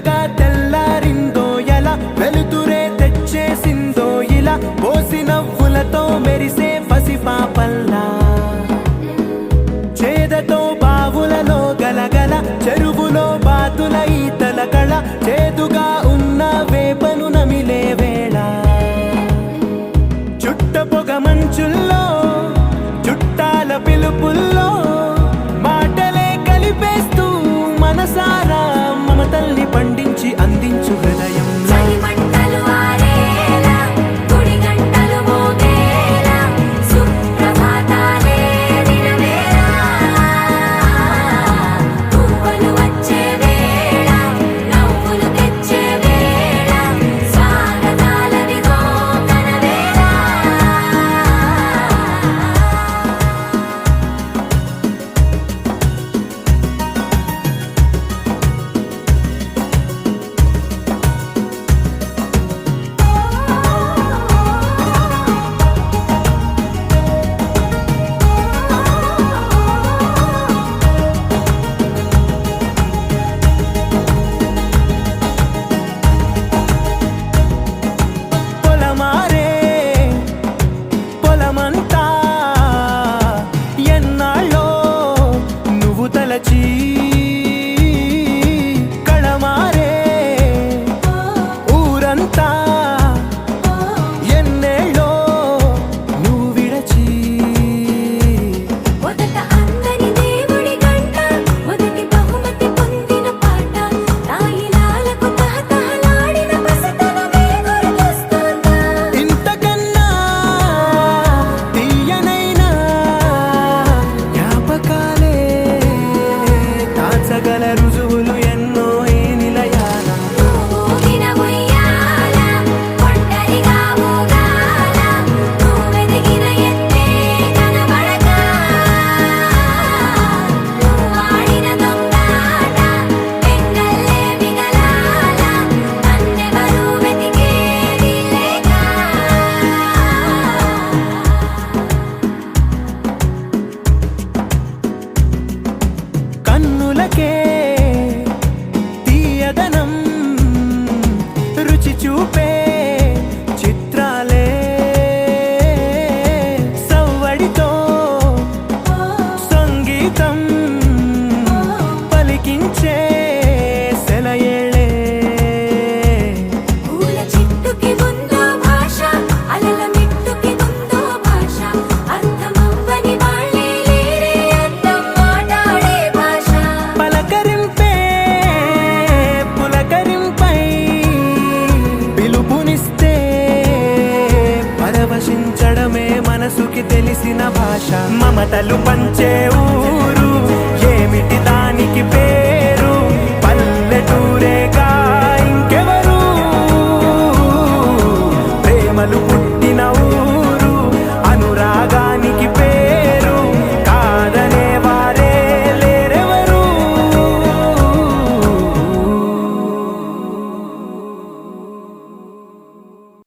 మెల్లగా తెల్లారిందో ఎలా వెలుతురే తెచ్చేసిందో ఇలా పోసి నవ్వులతో మెరిసే పసిపాపల్లా చేదతో బావులలో గలగల చెరువులో బాతుల ఈతల కళ చేదుగా ఉన్న వేపను నమిలే వేళ చుట్ట పొగ మంచుల్లో చుట్టాల పిలుపుల్లో మాటలే కలిపేస్తూ మనసారా మమతల్ని పండించి అందించు హృదయం కళమారే ఊరంతా ఎన్నేళ్ళో నువ్వు విడచి మొదట అందరి దేవుడి గంట మొదటి బహుమతి పొందిన పాట తాయిలాలకు తహతహలాడిన పసితనమే గుర్తొస్తుందా ఇంతకన్నా తీయనైనా జ్ఞాపకాలే తాచగల రుజువులు ఎన్నో ఈ నిలయాల ఊగిన ఉయ్యాల ఒంటరిగా ఊగాల నువ్వెదిగిన ఎత్తే కనబడక నువ్వాడిన దొంగాట పెంగల్లే మిగలాల నన్నెవరూ వెతికేది లేక కన్నులకే తీయదనం రుచి చూపే చిత్రాలే సవ్వడితో సంగీతం పలికించే సెలయేళే పూల చిట్టుకి ఉందో భాష అలల మిట్టుకి ఉందో భాష అర్థమవ్వని వాళ్ళే లేరే అర్థం మాట్లాడే భాష పలకరింపే పులకరింపై పిలుపునిస్తే పరవశించడమే మనసుకి తెలిసిన భాష మమతలు పంచే ఊరు ఏమిటి దానికి పేరు